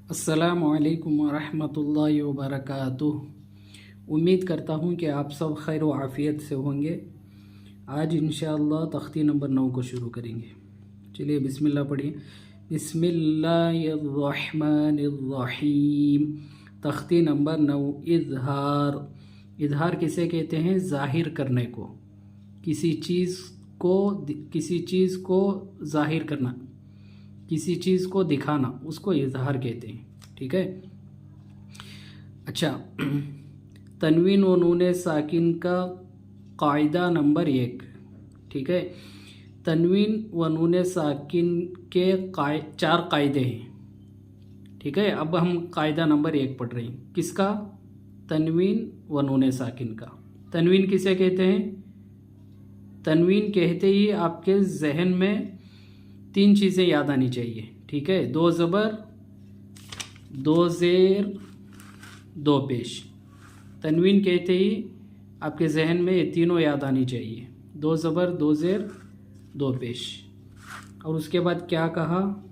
अस्सलामुअलैकुम वरहमतुल्लाहि वबरकातुह। उम्मीद करता हूँ कि आप सब खैर व आफ़ियत से होंगे। आज इंशाअल्लाह तख्ती नंबर 9 को शुरू करेंगे। चलिए बिस्मिल्लाह पढ़िए। बिस्मिल्लाहिर्रहमानिर्रहीम। तख्ती नंबर 9 इज़हार। इज़हार किसे कहते हैं? ज़ाहिर करने को, किसी चीज़ को ज़ाहिर करना, किसी चीज़ को दिखाना, उसको इज़हार कहते हैं। ठीक है। अच्छा, तनवीन व नून साकिन का कायदा नंबर 1। ठीक है। तनवीन व नून साकिन के 4 कायदे हैं। ठीक है। अब हम कायदा नंबर 1 पढ़ रहे हैं। किसका? तनवीन व नून साकिन का। तनवीन किसे कहते हैं? तनवीन कहते ही आपके जहन में 3 चीज़ें याद आनी चाहिए। ठीक है। 2 ज़बर, 2 ज़ेर, 2 पेश। तनवीन कहते ही आपके जहन में ये तीनों याद आनी चाहिए। 2 ज़बर, 2 ज़ेर, 2 पेश। और उसके बाद क्या कहा?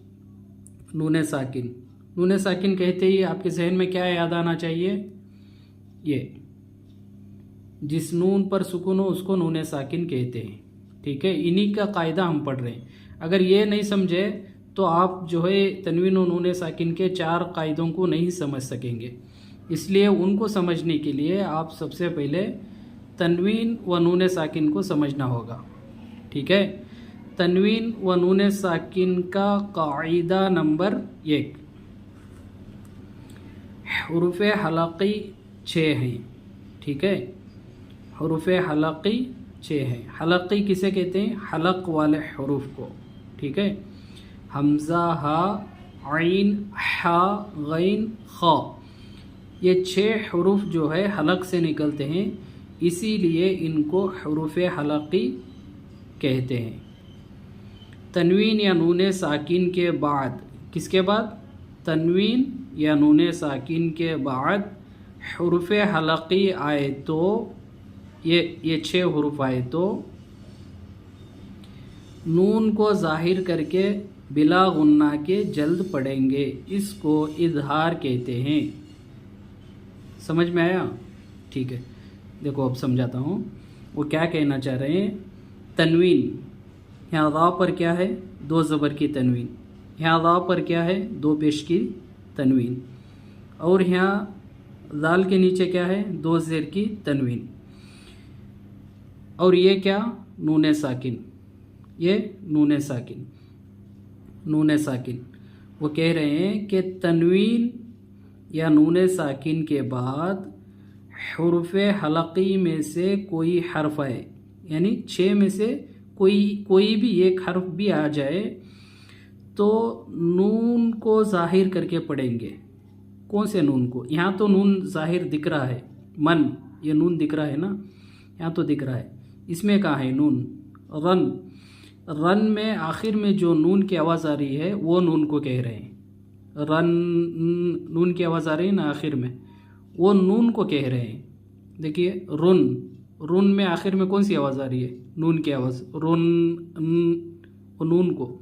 नून साकिन। नून साकिन कहते ही आपके जहन में क्या याद आना चाहिए? ये जिस नून पर सुकून हो उसको नून साकिन कहते हैं। ठीक है। इन्हीं का कायदा हम पढ़ रहे हैं। अगर ये नहीं समझे तो आप जो है तनवीन और नून साकिन के 4 कायदों को नहीं समझ सकेंगे। इसलिए उनको समझने के लिए आप सबसे पहले तनवीन व नून साकिन को समझना होगा। ठीक है। तनवीन व नून साकिन का कायदा नंबर 1। हुरूफ हलक़ी 6 हैं। ठीक है। हुरूफ हलक़ी 6 हैं। हलक़ी किसे कहते हैं? हलक वाले हुरूफ को। ठीक है। हमज़ा, हा, आइन, हा, गैन, खा, ये 6 हुरूफ जो है हलक से निकलते हैं, इसीलिए इनको हुरूफ हलक़ी कहते हैं। तनवीन या नून साकिन के बाद, किसके बाद? तनवीन या नून साकिन के बाद हुरूफ हलक़ी आए तो ये 6 हुरूफ आए तो नून को ज़ाहिर करके बिला गुन्ना के जल्द पढ़ेंगे। इसको इज़हार कहते हैं। समझ में आया? ठीक है। देखो अब समझाता हूँ वो क्या कहना चाह रहे हैं। तनवीन, यहाँ रा पर क्या है? 2 ज़बर की तनवीन। यहाँ रा पर क्या है? 2 पेश की तनवीन। और यहाँ दाल के नीचे क्या है? 2 ज़ेर की तनवीन। और ये क्या? नून साकिन। ये नून साकिन। नून साकिन वो कह रहे हैं कि तनवीन या नून साकिन के बाद हुरूफ हलक़ी में से कोई हर्फ आए, यानी 6 में से कोई भी एक हर्फ भी आ जाए तो नून को ज़ाहिर करके पढ़ेंगे। कौन से नून को? यहाँ तो नून ज़ाहिर दिख रहा है, मन, ये नून दिख रहा है ना, यहाँ तो दिख रहा है। इसमें कहाँ है नून? रन। रन में आखिर में जो नून की आवाज़ आ रही है वो नून को कह रहे हैं। रन, नून की आवाज़ आ रही है ना आखिर में, वो नून को कह रहे हैं। देखिए रुन, रुन में आखिर में कौन सी आवाज़ आ रही है? नून की आवाज़। रुन, नून को।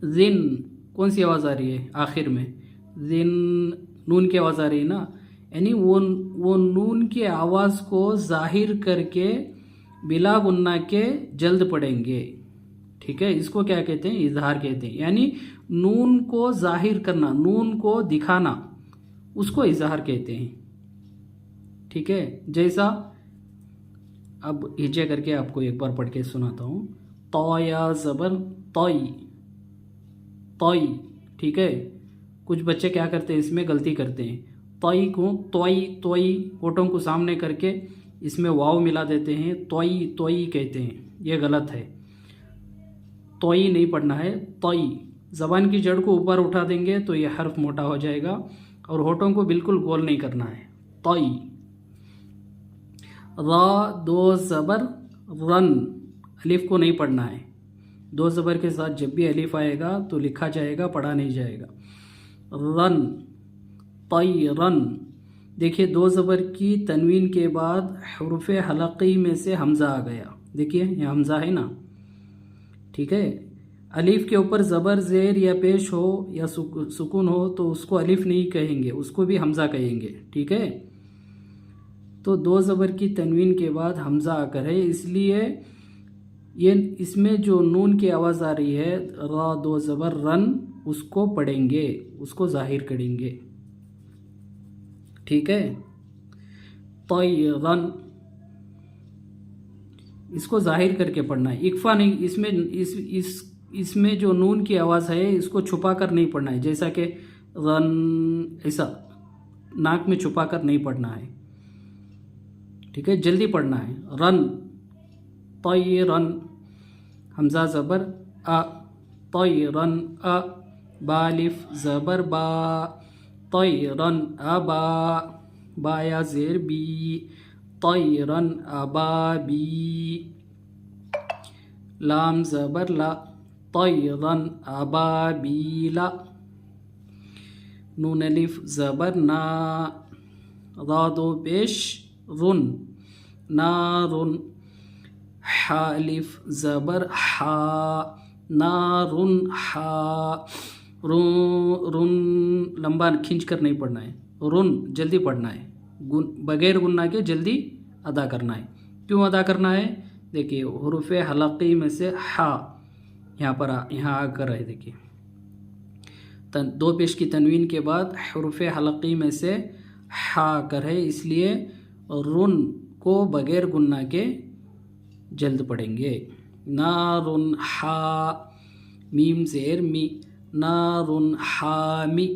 जिन, कौन सी आवाज़ आ रही है आखिर में? जिन, नून की आवाज़ आ रही है ना, यानी वो नून की आवाज़ को ज़ाहिर करके बिला गुन्ना के जल्द पढ़ेंगे। ठीक है। इसको क्या कहते हैं? इज़हार कहते हैं। यानी नून को ज़ाहिर करना, नून को दिखाना, उसको इज़हार कहते हैं। ठीक है। जैसा अब हिज्जे करके आपको एक बार पढ़ के सुनाता हूँ। तौ या ज़बर तौई, तौई। ठीक है। कुछ बच्चे क्या करते हैं, इसमें गलती करते हैं। तौई को तौई, तौई होठों को सामने करके इसमें वाव मिला देते हैं, तौई तौई कहते हैं। ये गलत है। तौई नहीं पढ़ना है, तौई। ज़बान की जड़ को ऊपर उठा देंगे तो ये हर्फ मोटा हो जाएगा और होठों को बिल्कुल गोल नहीं करना है। तौई। रा 2 ज़बर रन, अलिफ को नहीं पढ़ना है। 2 ज़बर के साथ जब भी अलिफ आएगा तो लिखा जाएगा, पढ़ा नहीं जाएगा। रन, तई रन। देखिए 2 ज़बर की तनवीन के बाद हुरूफ हलक़ी में से हमज़ा आ गया। देखिए यहाँ हमज़ा है ना। ठीक है। अलिफ के ऊपर ज़बर ज़ेर या पेश हो या सुकून हो तो उसको अलिफ नहीं कहेंगे, उसको भी हमज़ा कहेंगे। ठीक है, तो दो ज़बर की तनवीन के बाद हमज़ा आकर है, इसलिए ये इसमें जो नून की आवाज़ आ रही है रा दो ज़बर रन, उसको पढ़ेंगे, उसको ज़ाहिर करेंगे। ठीक है, तयरन, इसको जाहिर करके पढ़ना है, इकफा नहीं। इसमें जो नून की आवाज़ है इसको छुपा कर नहीं पढ़ना है, जैसा कि रन, ऐसा नाक में छुपा कर नहीं पढ़ना है। ठीक है, जल्दी पढ़ना है। रन, तयरन, हमज़ा ज़बर आ, तयरन आ, बालिफ ज़बर बा, तयरन अबा, बाया ज़ेर बी, तयरन अबाबी, लाम ज़बर ला, तयरन अबाबीला, नून अलिफ ज़बर ना, रा दो पेश रुन, नारुन, हा अलिफ ज़बर हा, नारुन हा, रुन लंबा खींच कर नहीं पढ़ना है, रुन जल्दी पढ़ना है, बगैर गुन्ना के जल्दी अदा करना है। क्यों अदा करना है? देखिए हुरूफ हलक़ी में से हा यहाँ पर यहाँ आकर है, देखिए दो पेश की तनवीन के बाद हुरूफ हलक़ी में से हा आकर है, इसलिए रुन को बगैर गुन्ना के जल्द पढ़ेंगे। नारुन हा, मीम ज़ेर मी, नारुन हामी,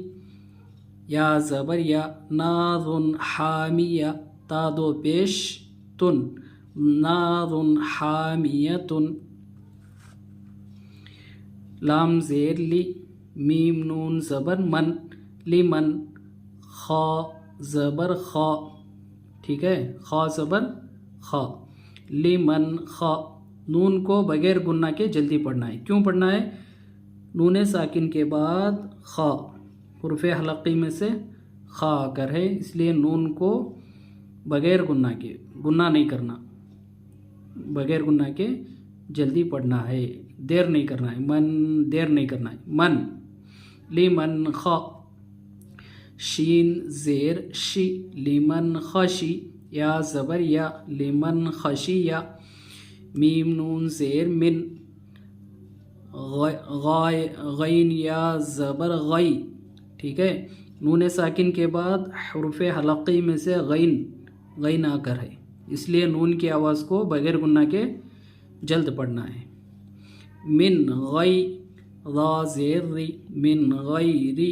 या ज़बर या, नारुन हामिया, ता दो पेश तुन, नारुन हामियतुन, लाम ज़ेर ली, मीम नून ज़बर मन, लिमन, खा ज़बर खा। ठीक है, खा ज़बर खा, लिमन खा, नून को बगैर गुन्ना के जल्दी पढ़ना है। क्यों पढ़ना है? नून साकिन के बाद खा, हुरूफ हलक़ी में से खा आकर है, इसलिए नून को बगैर गुन्ना के, गुन्ना नहीं करना, बगैर गुन्ना के जल्दी पढ़ना है, देर नहीं करना है, देर नहीं करना है। मन, लिमन खा, शीन ज़ेर शी, लिमन खशी, या ज़बर या, लिमन खशिया, मीम नून ज़ेर मिन, गैन या ज़बर गई। ठीक है, नून साकिन के बाद हुरूफ हलक़ी में से गैन आकर है, इसलिए नून की आवाज़ को बगैर गुन्ना के जल्द पढ़ना है। मिन गई, रा ज़ेर री, मिन गैरी,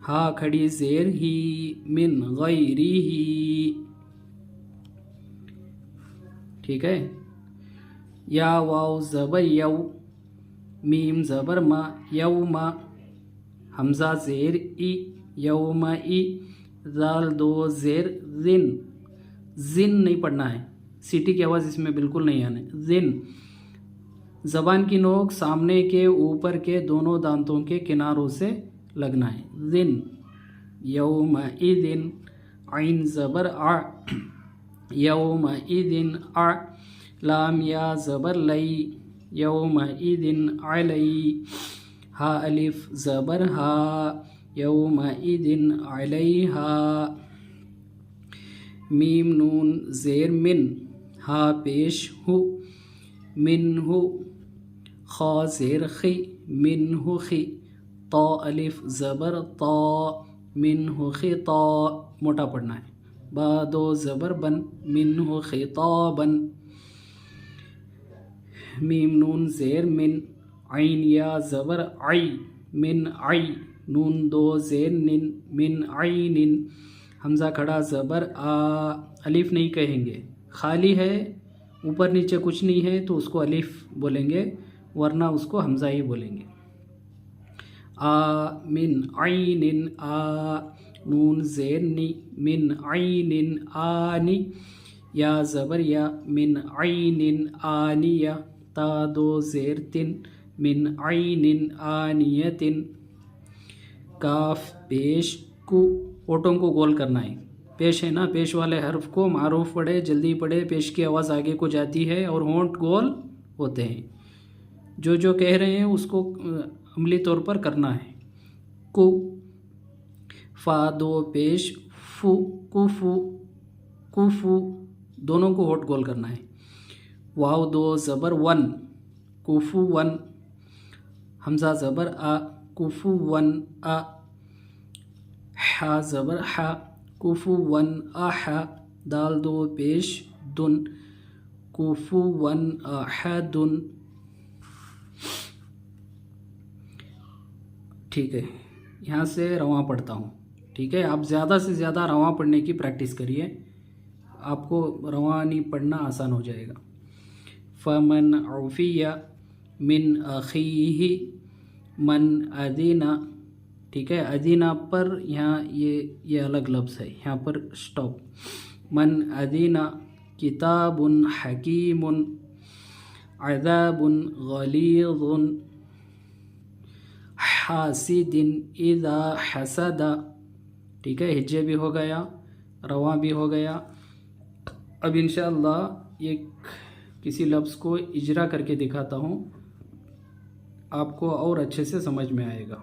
हा खड़ी ज़ेर ही, मिन गैरी ही। ठीक है, या वाव ज़बर यव, मीम ज़बर मा, यौमा, हमज़ा ज़ेर ई, यौमा ई, दाल दो ज़ेर जिन, जिन नहीं पढ़ना है, सीटी की आवाज़ इसमें बिल्कुल नहीं आने, जिन, ज़बान की नोक सामने के ऊपर के दोनों दांतों के किनारों से लगना है, जिन, यौमा इदिन, आइन ज़बर आ, यौमा इदिन आ, लाम या ज़बर लई, यौमा इदिन अलई, हा अलिफ ज़बर हा, यौमा इदिन अलैहा, मीम नून ज़ेर मिन, हा पेश हु, मिन हु, खा ज़ेर खी, मिन हु खी, ता अलिफ ज़बर ता, मिन हु खिता, मोटा पढ़ना है, बा दो ज़बर बन, मिन हु खिताबन, मीम नून ज़ेर मिन, आइन या ज़बर आई, मिन आई, नून दो ज़ेर निन, मिन आइनिन, हमज़ा खड़ा ज़बर आ, अलिफ नहीं कहेंगे, खाली है, ऊपर नीचे कुछ नहीं है तो उसको अलिफ बोलेंगे, वरना उसको हमज़ा ही बोलेंगे। आ, मिन आइनिन आ, नून ज़ेर नी, मिन आइनिन आनी, या ज़बर या, मिन आइनिन आनिया, ता दो ज़ेर तिन, मिन आइनिन आनियतिन, काफ पेश कु, ओटों को गोल करना है, पेश है ना, पेश वाले हर्फ को मारूफ पढ़े, जल्दी पढ़े, पेश की आवाज़ आगे को जाती है और होंठ गोल होते हैं। जो जो कह रहे हैं उसको अमली तौर पर करना है। कु, फा दो पेश, फू, कुफू, कुफू, दोनों को होठ गोल करना है। वाव दो ज़बर वन, कुफू वन, हमज़ा ज़बर आ, कुफू वन आ, हा ज़बर हा, कुफू वन आ हा, दाल दो पेश दुन, कुफू वन आ हा दुन। ठीक है, यहाँ से रवां पढ़ता हूँ। ठीक है, आप ज़्यादा से ज़्यादा रवां पढ़ने की प्रैक्टिस करिए, आपको रवां नहीं पढ़ना आसान हो जाएगा। फ़मन औफ़िया मिन अख़ीही मन अदीना। ठीक है, अदीना पर यहाँ ये अलग लफ्ज़ है, यहाँ पर स्टॉप। मन अदीना किताबुन हकीमुन अज़ाबुन गलीज़ुन हासिदिन इज़ा हसदा। ठीक है, हिज्जे भी हो गया, रवां भी हो गया। अब इंशाअल्लाह ये किसी लफ्ज़ को इजरा करके दिखाता हूँ, आपको और अच्छे से समझ में आएगा।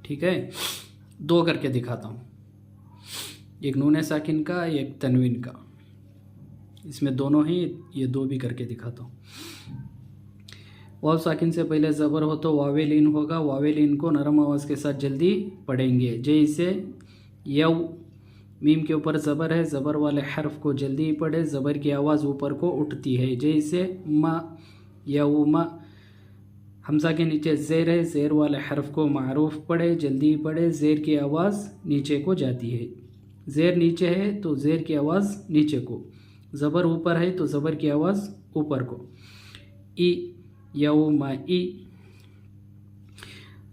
ठीक है, दो करके दिखाता हूँ, एक नून साकिन का, एक तनवीन का, इसमें दोनों ही, ये दो भी करके दिखाता हूँ। वाव साकिन से पहले ज़बर हो तो वावे लीन होगा, वावे लीन को नरम आवाज़ के साथ जल्दी पढ़ेंगे। जैसे यव, मीम के ऊपर ज़बर है, ज़बर वाले हर्फ को जल्दी पढ़े, ज़बर की आवाज़ ऊपर को उठती है। जैसे मा, यौमा, हमज़ा के नीचे ज़ेर है, ज़ेर वाले हर्फ को मारूफ पढ़े, जल्दी पढ़े, ज़ेर की आवाज़ नीचे को जाती है। ज़ेर नीचे है तो ज़ेर की आवाज़ नीचे को, ज़बर ऊपर है तो ज़बर की आवाज़ ऊपर को। ई, यौमा ई,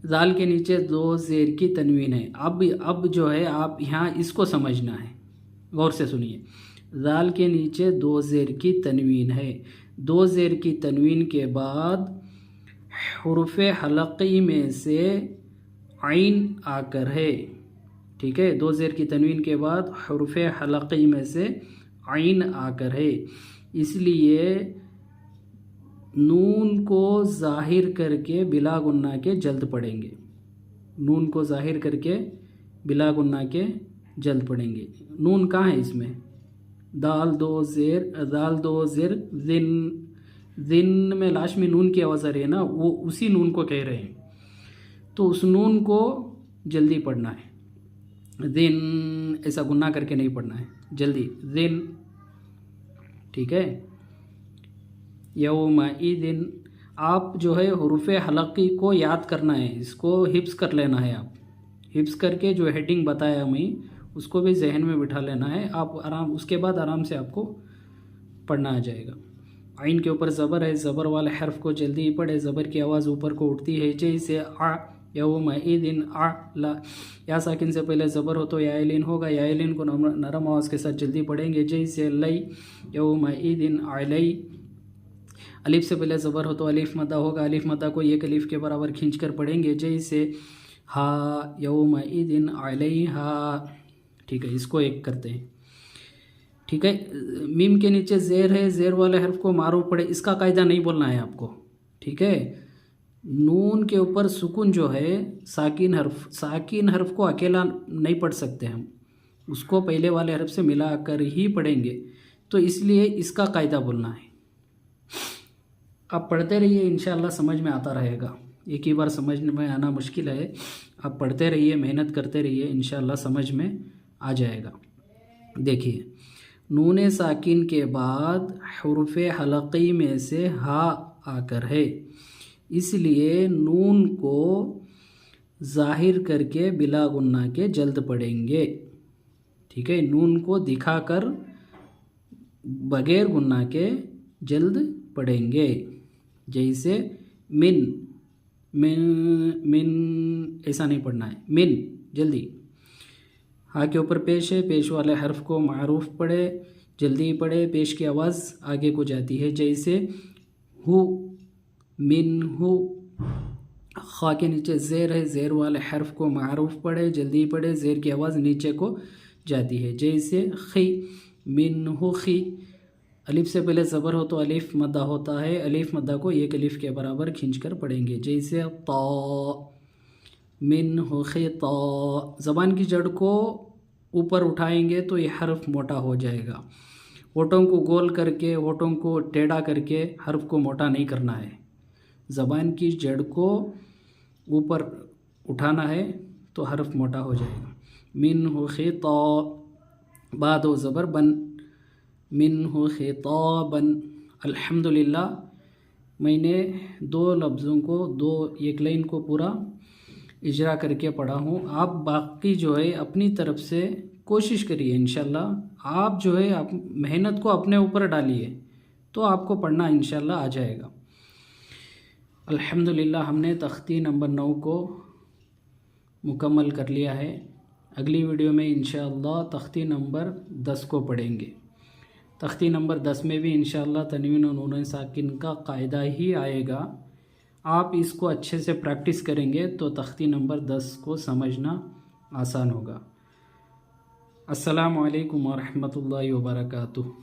जाल के नीचे दो ज़ेर की तनवीन है। अब जो है आप यहाँ इसको समझना है, गौर से सुनिए। जाल के नीचे दो ज़ेर की तनवीन है, दो ज़ेर की तनवीन के बाद हुर्फ़ हलक़ी में से आइन आकर है। ठीक है, दो ज़ेर की तनवीन के बाद हुर्फ़ हलक़ी में से आइन आकर है, इसलिए नून को ज़ाहिर करके बिला गुन्ना के जल्द पढ़ेंगे। नून को ज़ाहिर करके बिला गुन्ना के जल्द पढ़ेंगे। नून कहाँ है इसमें? दाल दो ज़ेर जिन, जिन में लास्ट में नून की आवाज़ आ रही है ना, वो उसी नून को कह रहे हैं, तो उस नून को जल्दी पढ़ना है। दिन ऐसा गुन्ना करके नहीं पढ़ना है, जल्दी दिन। ठीक है, यौमइदिन, आप जो है हुरूफ़ हलक़ी को याद करना है, इसको हिफ्ज़ कर लेना है। आप हिफ्ज़ करके जो हेडिंग बताया मैं उसको भी जहन में बिठा लेना है। आप उसके बाद आराम से आपको पढ़ना आ जाएगा। आइन के ऊपर ज़बर है, ज़बर वाले हर्फ को जल्दी पढ़े, ज़बर की आवाज़ ऊपर को उठती है। जैसे आ, यौमइदिन आ ला, या साकिन से पहले ज़बर हो तो यालिन होगा, यालिन को नरम आवाज़ के साथ जल्दी पढ़ेंगे। जैसे लई, यौमइदिन अलई, अलिफ से पहले ज़बर हो तो अलिफ मद्दा होगा, अलिफ मद्दा को एक अलिफ के बराबर खींच कर पढ़ेंगे। जैसे हा, यौमइदिन अलैहा। ठीक है, इसको एक करते हैं। ठीक है, मीम के नीचे ज़ेर है, ज़ेर वाले हर्फ को मारूफ पढ़े, इसका कायदा नहीं बोलना है आपको। ठीक है, नून के ऊपर सुकून जो है, साकिन हर्फ को अकेला नहीं पढ़ सकते हम, उसको पहले वाले हर्फ से मिला कर ही पढ़ेंगे, तो इसलिए इसका कायदा बोलना है। आप पढ़ते रहिए, इंशाअल्लाह समझ में आता रहेगा। एक ही बार समझ में आना मुश्किल है, आप पढ़ते रहिए, मेहनत करते रहिए, इंशाअल्लाह समझ में आ जाएगा। देखिए, नून साकिन के बाद हुर्फ़ हलक़ी में से हा आकर है, इसलिए नून को ज़ाहिर करके बिला गुन्ना के जल्द पढ़ेंगे। ठीक है, नून को दिखाकर बगैर गुन्ना के जल्द पढ़ेंगे। जैसे मिन, मिन, मिन ऐसा नहीं पढ़ना है, मिन जल्दी। हा के ऊपर पेश है, पेश वाले हर्फ को मारूफ पढ़े, जल्दी पढ़े, पेश की आवाज़ आगे को जाती है। जैसे हु, मिन हु। खा के नीचे ज़ेर है, ज़ेर वाले हर्फ को मारूफ पढ़े, जल्दी पढ़े, ज़ेर की आवाज़ नीचे को जाती है। जैसे खी, मिन हु खी। अलिफ से पहले ज़बर हो तो अलिफ मद्दा होता है, अलिफ मद्दा को एक अलिफ के बराबर खींचकर पढ़ेंगे। जैसे ता, मिन हो खिता, ज़बान की जड़ को ऊपर उठाएंगे तो ये हर्फ मोटा हो जाएगा। होठों को गोल करके, होठों को टेढ़ा करके हर्फ को मोटा नहीं करना है। ज़बान की जड़ को ऊपर उठाना है तो हर्फ मोटा हो जाएगा। मिन हो खिता, बाद हो ज़बर बन, मिन हो खिताबन। अल्हम्दुलिल्लाह मैंने दो लफ्ज़ों को एक लाइन को पूरा इजरा करके पढ़ा हूँ। आप बाकी जो है अपनी तरफ से कोशिश करिए, इंशाल्लाह आप जो है आप मेहनत को अपने ऊपर डालिए तो आपको पढ़ना इंशाल्लाह आ जाएगा। अल्हम्दुलिल्लाह हमने तख्ती नंबर 9 को मुकम्मल कर लिया है। अगली वीडियो में इंशाअल्लाह तख्ती नंबर 10 को पढ़ेंगे। तख्ती नंबर 10 में भी इंशाअल्लाह तनवीन और नून साकिन का कायदा ही आएगा। आप इसको अच्छे से प्रैक्टिस करेंगे तो तख्ती नंबर 10 को समझना आसान होगा। अस्सलामु अलैकुम व रहमतुल्लाहि व बरकातुहू।